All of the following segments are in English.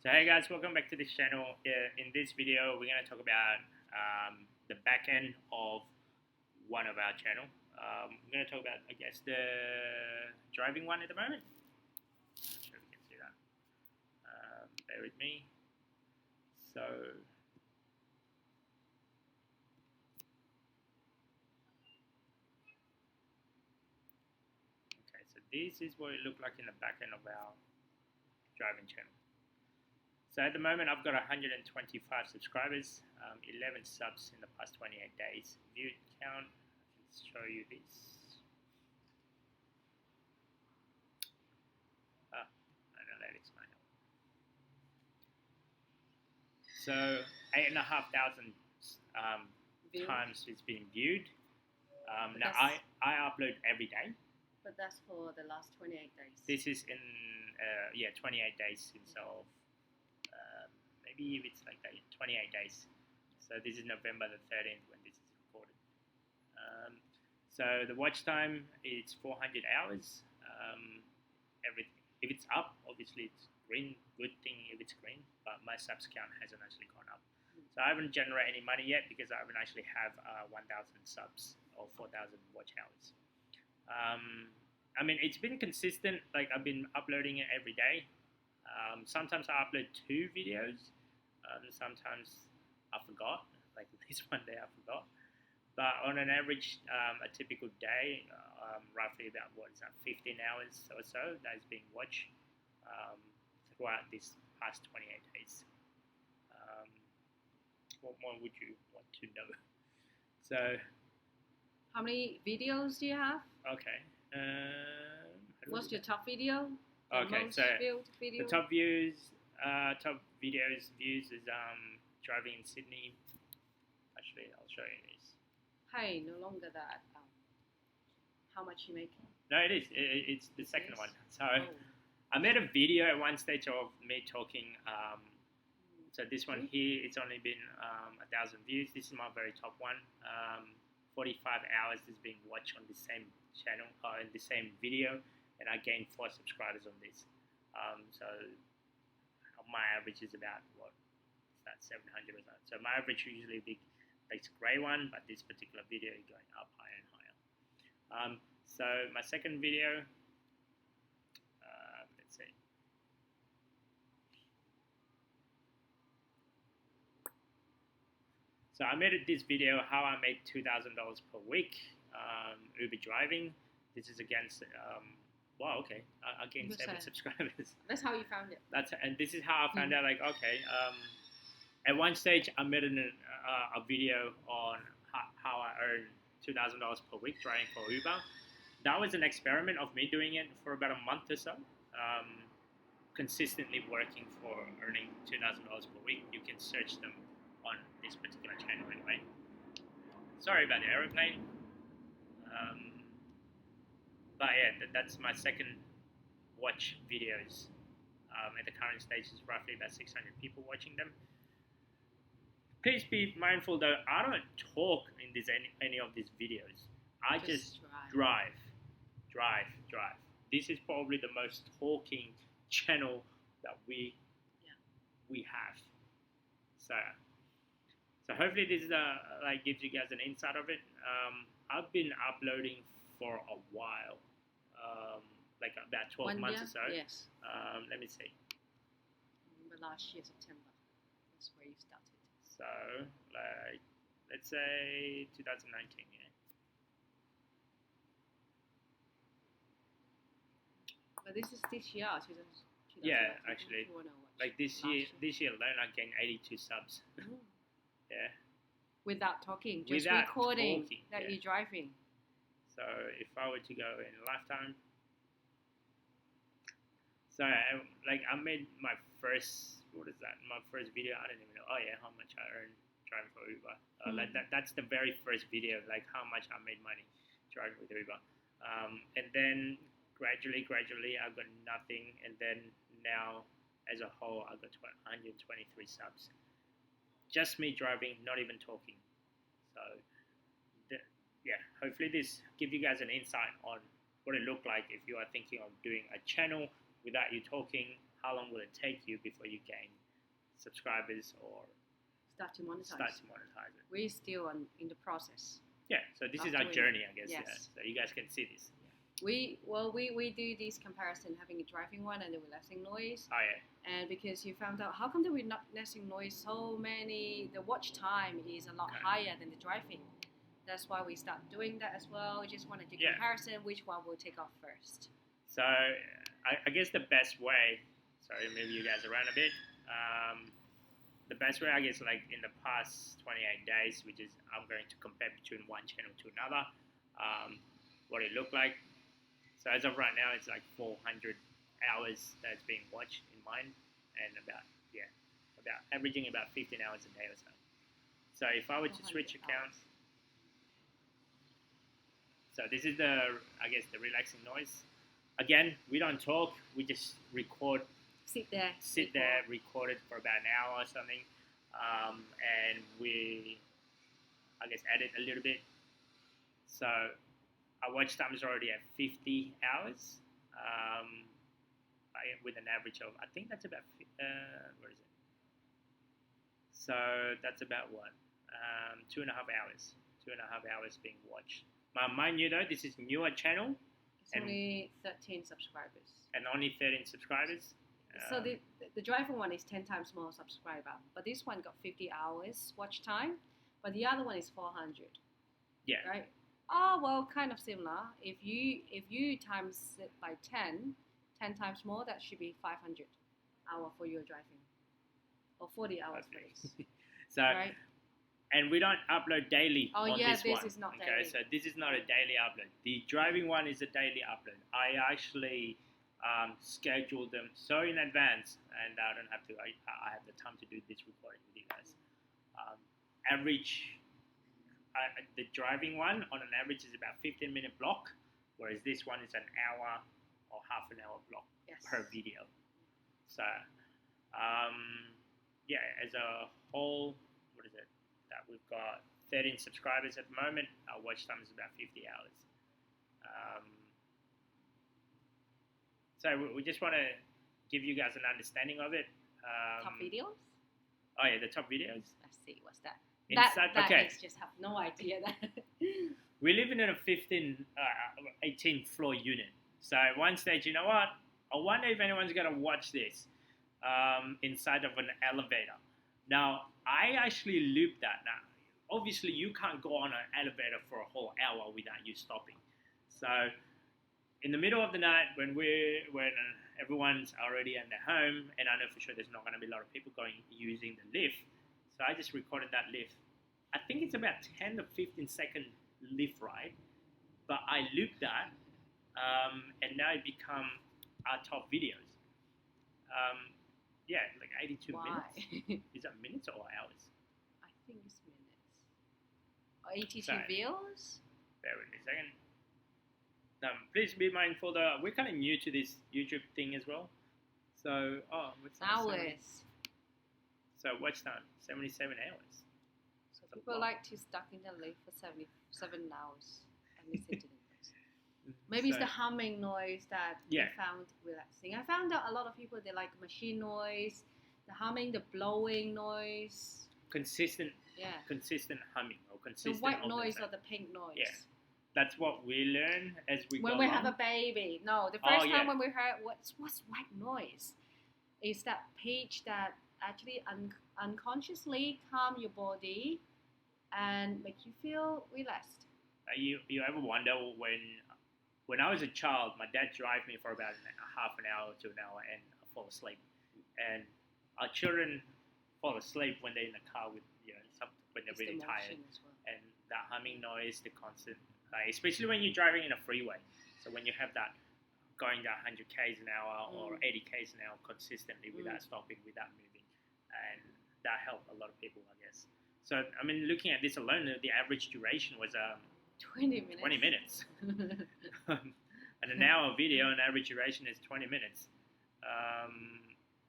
So hey guys, welcome back to this channel. In this video, we're going to talk about the back end of one of our channel. We're going to talk about, I guess, the driving one at the moment. I'm not sure if you can see that. Bear with me. So this is what it looked like in the back end of our driving channel. So at the moment, I've got 125 subscribers, 11 subs in the past 28 days. View count, let's show you this. Analytics might help. So 8,500 times it's been viewed. Now I upload every day. But that's for the last 28 days. This is in 28 days since of. Maybe if it's like that, 28 days. So this is November the 13th when this is recorded. So the watch time is 400 hours. Everything. If it's up, obviously it's green. Good thing if it's green. But my subs count hasn't actually gone up. So I haven't generated any money yet because I haven't actually have 1,000 subs or 4,000 watch hours. I mean, it's been consistent. Like I've been uploading it every day. Sometimes I upload 2 videos. Sometimes I forgot, like this one day I forgot. But on an average, a typical day, roughly about 15 hours or so that is being watched throughout this past 28 days. What more would you want to know? So, how many videos do you have? Okay. What's your top video? Okay, so the top views, top videos views is driving in Sydney. Actually, I'll show you this. Hey, no longer that. How much you making? No, it is. It's the second one. So I made a video at one stage of me talking. So this one here, it's only been 1,000 views. This is my very top one. 45 hours is being watched on the same channel in the same video. And I gained 4 subscribers on this. So my average is about it's that 700 or so. So my average usually big, like grey one, but this particular video is going up higher and higher. So my second video, let's see. So I made this video how I make $2,000 per week Uber driving. This is against. Wow, okay. I gained 7 subscribers. That's how you found it. And this is how I found out. Like, okay. At one stage, I made a video on how I earn $2,000 per week driving for Uber. That was an experiment of me doing it for about a month or so. Consistently working for earning $2,000 per week. You can search them on this particular channel anyway. Sorry about the aeroplane. But yeah, that's my second watch videos. At the current stage, is roughly about 600 people watching them. Please be mindful though, I don't talk in any of these videos. I just drive. This is probably the most talking channel that we have. So hopefully this is like gives you guys an insight of it. I've been uploading for a while, like about 12 months or so. Yes. Let me see. Remember last year, September. That's where you started. So, like, let's say 2019, yeah. But this is this year, 2019. Yeah, actually. Like this year alone, I gained 82 subs. Yeah. Without talking, just recording that you're driving. So if I were to go in a lifetime, so like I made my first, my first video. I don't even know. Oh yeah, how much I earned driving for Uber. Like that's the very first video. Like how much I made money driving with Uber. And then gradually I got nothing, and then now as a whole I got 123 subs. Just me driving, not even talking. So. Yeah, hopefully this give you guys an insight on what it looked like if you are thinking of doing a channel without you talking, how long will it take you before you gain subscribers or Start to monetize. it. We're still in the process. Yeah, so this is our journey, I guess. Yes. Yeah. So you guys can see this. We do this comparison, having a driving one and the relaxing noise. Oh yeah. And because you found out how come the relaxing noise the watch time is a lot higher than the driving. That's why we start doing that as well. We just want to do comparison, which one will take off first. So I guess the best way, sorry, maybe you guys around a bit. The best way, I guess, like in the past 28 days, which is I'm going to compare between one channel to another, what it looked like. So as of right now, it's like 400 hours that's being watched in mine, and about averaging about 15 hours a day or so. So if I were to switch accounts, so this is the relaxing noise. Again, we don't talk, we just record. Sit there, record it for about an hour or something, and we, I guess, edit a little bit. So our watch time is already at 50 hours, with an average of, I think that's about, where is it? So that's about what? 2.5 hours. 2.5 hours being watched. Mind you though, this is newer channel. It's only 13 subscribers. And only 13 subscribers. So the driver one is 10 times more subscriber, but this one got 50 hours watch time, but the other one is 400. Yeah. Right. Oh well, kind of similar. If you times it by 10 times more, that should be 500 hour for your driving, or 40 hours for this. So. Right? And we don't upload daily on this one. This is not daily. So this is not a daily upload. The driving one is a daily upload. I actually schedule them so in advance, and I don't have to. I have the time to do this recording with you guys. The driving one on an average is about 15-minute block, whereas this one is an hour or half an hour block per video. So, as a whole, what is it? We've got 13 subscribers at the moment. Our watch time is about 50 hours. So we just want to give you guys an understanding of it. Top videos? Oh yeah, the top videos. Let's see, what's that? Okay. Just have no idea that. We're living in a 18th floor unit. So at one stage, you know what? I wonder if anyone's going to watch this inside of an elevator. Now, I actually looped that. Now, obviously, you can't go on an elevator for a whole hour without you stopping. So, in the middle of the night, when everyone's already in their home, and I know for sure there's not going to be a lot of people using the lift, so I just recorded that lift. I think it's about 10 to 15 second lift ride, but I looped that, and now it become our top videos. Like 82 minutes. Is that minutes or hours? I think it's minutes. 82 views? Bear with me a second. Please be mindful that we're kind of new to this YouTube thing as well. So, what's that? Hours. So, watch time, 77 hours. So people like to stuck in the lift for 77 hours and listen to the noise. Maybe it's the humming noise that they found relaxing. I found out a lot of people, they like machine noise, the humming, the blowing noise. Consistent humming or consistent. The white noise or the pink noise. Yeah. That's what we learn as we go along. When we have a baby. No, the first time when we heard what's white noise, is that pitch that actually unconsciously calm your body and make you feel relaxed. You ever wonder when I was a child, my dad drive me for about half an hour to an hour and I fall asleep. And our children fall asleep when they're in the car with when they're really tired. Well. And that humming noise, the constant, especially when you're driving in a freeway. So when you have that going down 100 k's an hour or 80 k's an hour consistently without stopping, without moving, and that helped a lot of people, I guess. So I mean, looking at this alone, the average duration was 20 minutes. 20 minutes. And an hour video, an average duration is 20 minutes.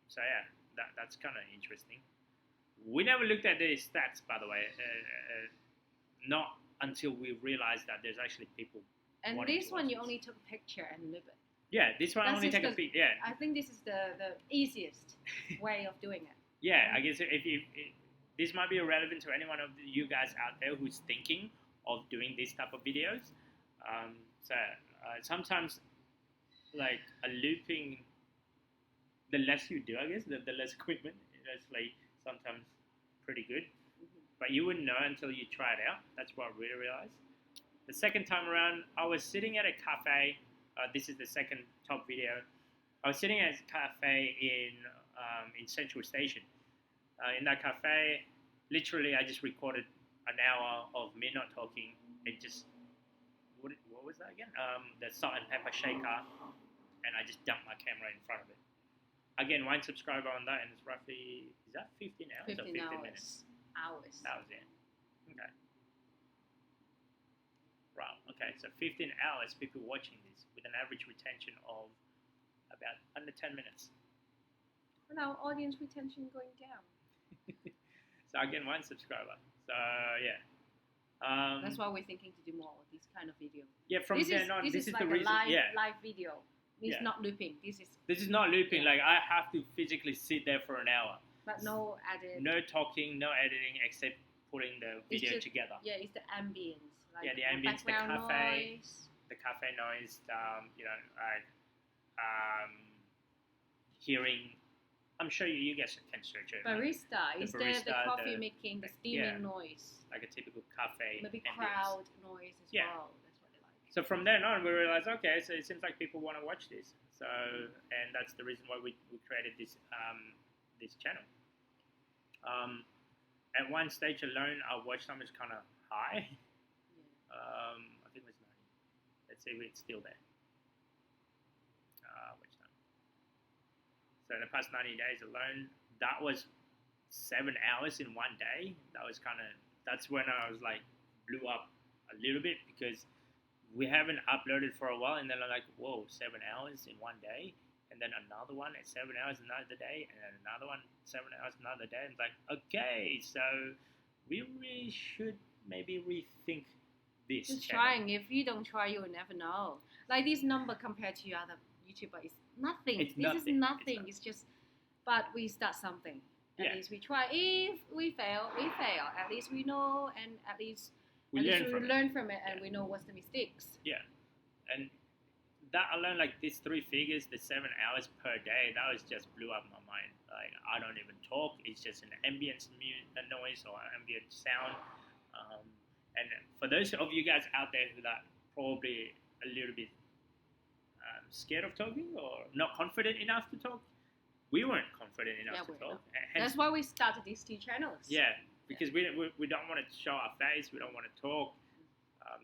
So yeah, that's kind of interesting. We never looked at the stats, by the way. Not until we realized that there's actually people. And this one, you only took a picture and loop it. Yeah, this one only take a bit. Yeah. I think this is the easiest way of doing it. Yeah, I guess if this might be relevant to any one of you guys out there who's thinking of doing this type of videos. Sometimes like a looping, the less you do, I guess, the less equipment. It's like sometimes pretty good, but you wouldn't know until you try it out. That's what I really realized. The second time around, I was sitting at a cafe. This is the second top video. I was sitting at a cafe in Central Station. In that cafe, literally, I just recorded an hour of me not talking. It just, what was that again? The salt and pepper shaker, and I just dumped my camera in front of it. Again, 1 subscriber on that, and it's roughly, is that 15 hours 15 or 15 hours. minutes? Hours. Hours, yeah. Okay. Right, okay, so 15 hours people watching this with an average retention of about under 10 minutes. And our audience retention going down. So again, 1 subscriber. So yeah. That's why we're thinking to do more of this kind of video. Yeah, from then on, this is like the reason. Live video. It's not looping. This is not looping. Like I have to physically sit there for an hour. But no edit. No talking, no editing, except putting the video together. Yeah, it's the ambience. Like the ambience, the cafe, noise. The cafe noise. Hearing. I'm sure you guys can search it. Barista. Is there the coffee making, the steaming noise? Like a typical cafe. Maybe ambience. Crowd noise as well. That's what they like. So from then on, we realized, okay, so it seems like people want to watch this. So, and that's the reason why we created this this channel. At one stage alone, our watch time is kind of high. I think it was 90. Let's see if it's still there. Watch time. So in the past 90 days alone, that was 7 hours in one day. That's when I was like, blew up a little bit because we haven't uploaded for a while, and then I'm like, whoa, 7 hours in one day, and then another one at 7 hours another day, and then another one 7 hours another day, and it's like, okay, so we really should maybe rethink this. Just trying. If you don't try, you will never know. Like this number compared to your other YouTuber is nothing. This is nothing. It's just, but we start something. At least we try. If we fail, we fail. At least we know, and at least we learn from it, and we know what's the mistakes. Yeah, and that alone, like these 3 figures, the 7 hours per day, that was just blew up my mind. Like I don't even talk; it's just an ambient noise or ambient sound. And for those of you guys out there who are probably a little bit scared of talking or not confident enough to talk, we weren't confident enough to talk. That's why we started these 2 channels. Yeah, because we don't want to show our face, we don't want to talk.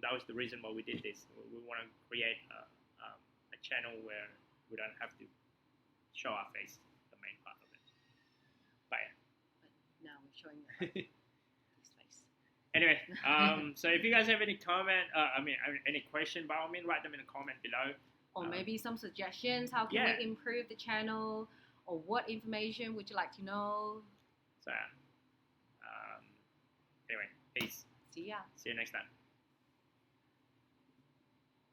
That was the reason why we did this. We want to create a channel where we don't have to show our face, the main part of it. But now we're showing his face. Anyway, so if you guys have any comment, any question, by all means, write them in a comment below. Or maybe some suggestions. How can we improve the channel? Or what information would you like to know? So, anyway, peace. See ya. See you next time.